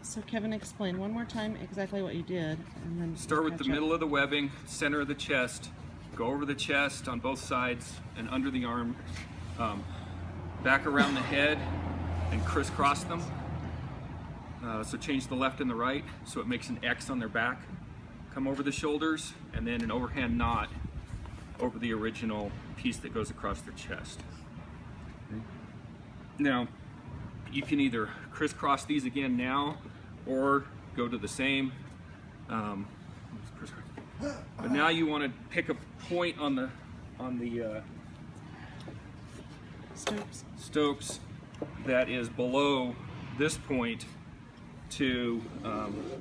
So Kevin, explain one more time exactly what you did, and then Start with the middle of the webbing, center of the chest, go over the chest on both sides and under the arm, back around the head and crisscross them. So change the left and the right so it makes an X on their back. Come over the shoulders and then an overhand knot over the original piece that goes across their chest. Okay. Now, you can either crisscross these again now or go to the same. But now you want to pick a point on the Stokes that is below this point to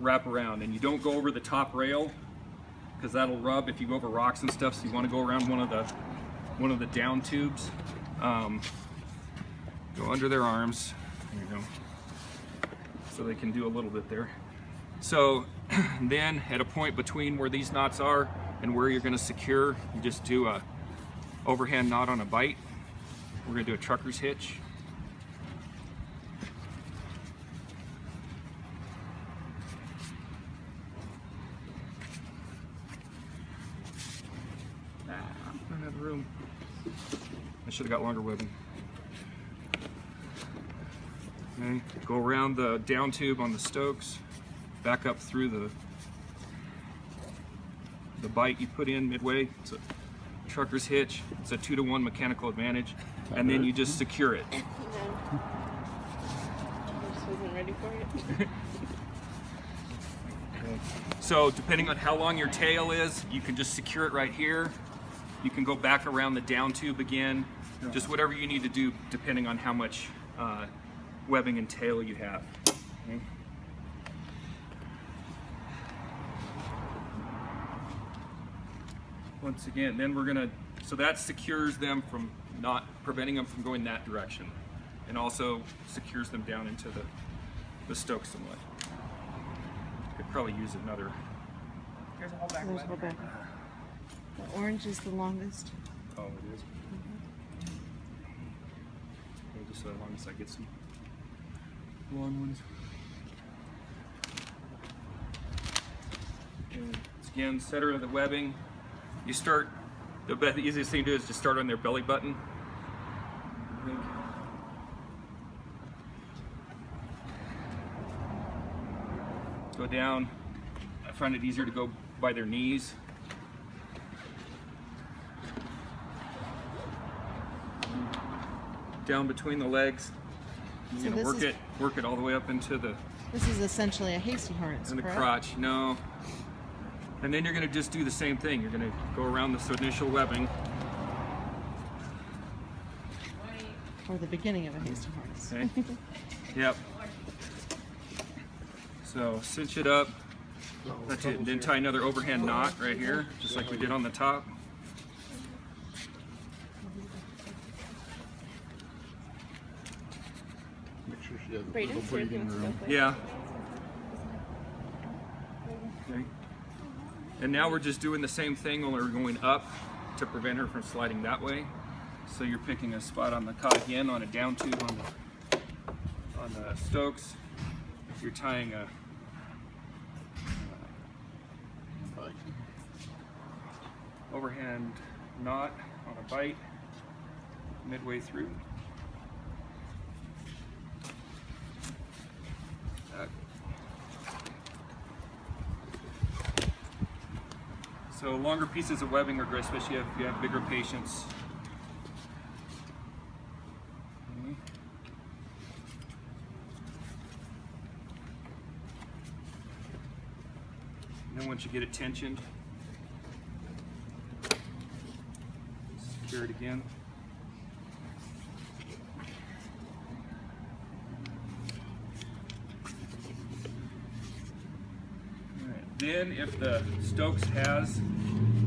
wrap around, and you don't go over the top rail because that'll rub if you go over rocks and stuff. So you want to go around one of the down tubes. Go under their arms. There you go. So they can do a little bit there. So then at a point between where these knots are and where you're going to secure, you just do a overhand knot on a bite. We're going to do a trucker's hitch. I don't have room. I should have got longer webbing. Okay, go around the down tube on the Stokes, back up through the bite you put in midway. It's a trucker's hitch. It's a 2-to-1 mechanical advantage, and then you just secure it. I just wasn't ready for it. So depending on how long your tail is, you can just secure it right here. You can go back around the down tube again, just whatever you need to do depending on how much webbing and tail you have. Okay. Once again, then we're gonna, so that secures them from not preventing them from going that direction, and also secures them down into the Stokes somewhat. Could probably use another. There's a whole back. There's a whole back. The orange is the longest. Oh, it is. Okay, just so long as I get some long ones. And again, center of the webbing. You start, the easiest thing to do is just start on their belly button. Go down. I find it easier to go by their knees. Down between the legs. You're gonna work it all the way up into the. This is essentially a hasty harness, and the correct? crotch. No. And then you're gonna just do the same thing. You're gonna go around this initial webbing. Or the beginning of a hasty harness. Okay. Yep. So cinch it up. That's it. And then tie another overhand knot right here, just like we did on the top. Make sure she has a Braden, little so you breathing can room. stuff it. Yeah. Okay. And now we're just doing the same thing, only we're going up to prevent her from sliding that way. So you're picking a spot on the cot again on a down tube on the Stokes. You're tying a overhand knot on a bite midway through. So longer pieces of webbing are great, especially if you have bigger patients. Okay. And then once you get it tensioned, secure it again. Then if the Stokes has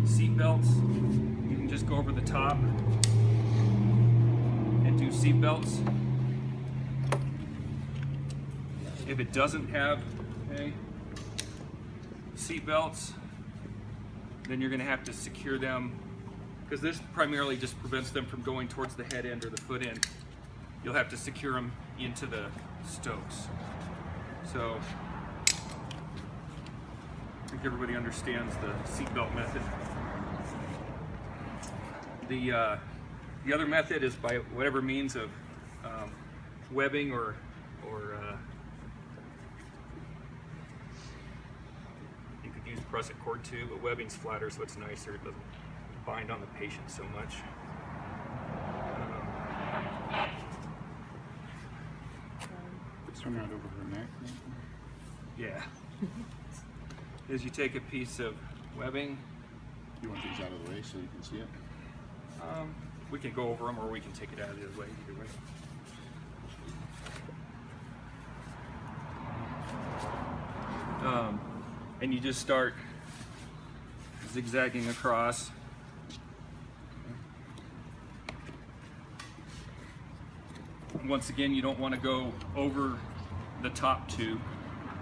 seat belts, you can just go over the top and do seat belts. If it doesn't have seat belts, then you're going to have to secure them, because this primarily just prevents them from going towards the head end or the foot end. You'll have to secure them into the Stokes. So think everybody understands the seatbelt method. The other method is by whatever means of webbing or you could use prusik cord too, but webbing's flatter, so it's nicer. It doesn't bind on the patient so much. Turn that over her neck. Yeah. Is you take a piece of webbing. You want these out of the way so you can see it? We can go over them, or we can take it out of the way. Either way. And you just start zigzagging across. Once again, you don't want to go over the top tube,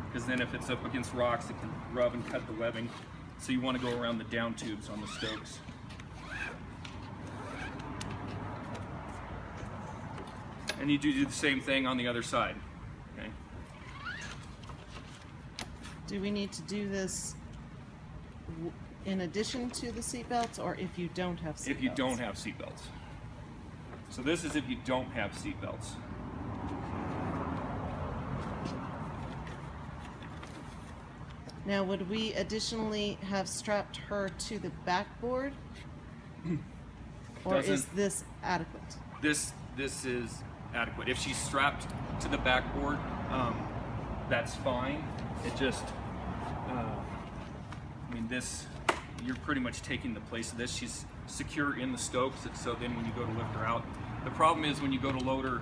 because then if it's up against rocks, it can rub and cut the webbing. So you want to go around the down tubes on the stokes. And you do the same thing on the other side. Okay. Do we need to do this in addition to the seatbelts, or if you don't have seatbelts? If you don't have seatbelts. So this is if you don't have seatbelts. Now, would we additionally have strapped her to the backboard? Or is Doesn't- this adequate? This is adequate. If she's strapped to the backboard, that's fine. It just, I mean, this, you're pretty much taking the place of this. She's secure in the stokes, and so then when you go to lift her out, the problem is when you go to load her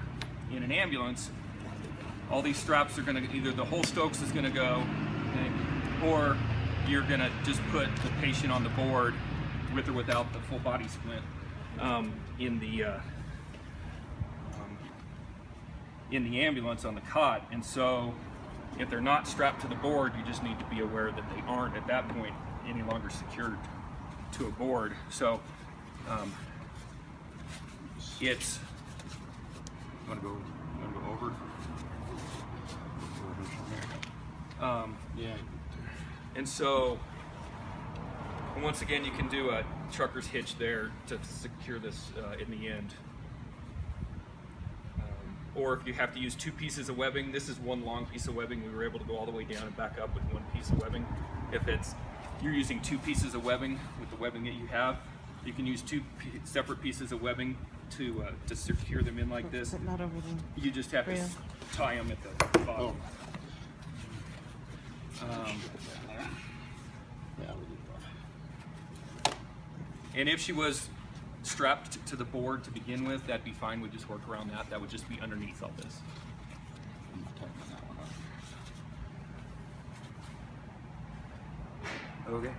in an ambulance, all these straps are going to, either the whole stokes is going to go, okay, or you're going to just put the patient on the board with or without the full body splint in the ambulance on the cot. And so if they're not strapped to the board, you just need to be aware that they aren't at that point any longer secured to a board. So it's, you want to go over? Yeah. And so once again, you can do a trucker's hitch there to secure this in the end. Or if you have to use two pieces of webbing, this is one long piece of webbing. We were able to go all the way down and back up with one piece of webbing. If you're using two pieces of webbing with the webbing that you have, you can use two separate pieces of webbing to secure them in like this. But not over the... You just have to Yeah. tie them at the bottom. Yeah, we do both. And if she was strapped to the board to begin with, that'd be fine. We'd just work around that. That would just be underneath all this. I'm gonna tighten that one up. Okay.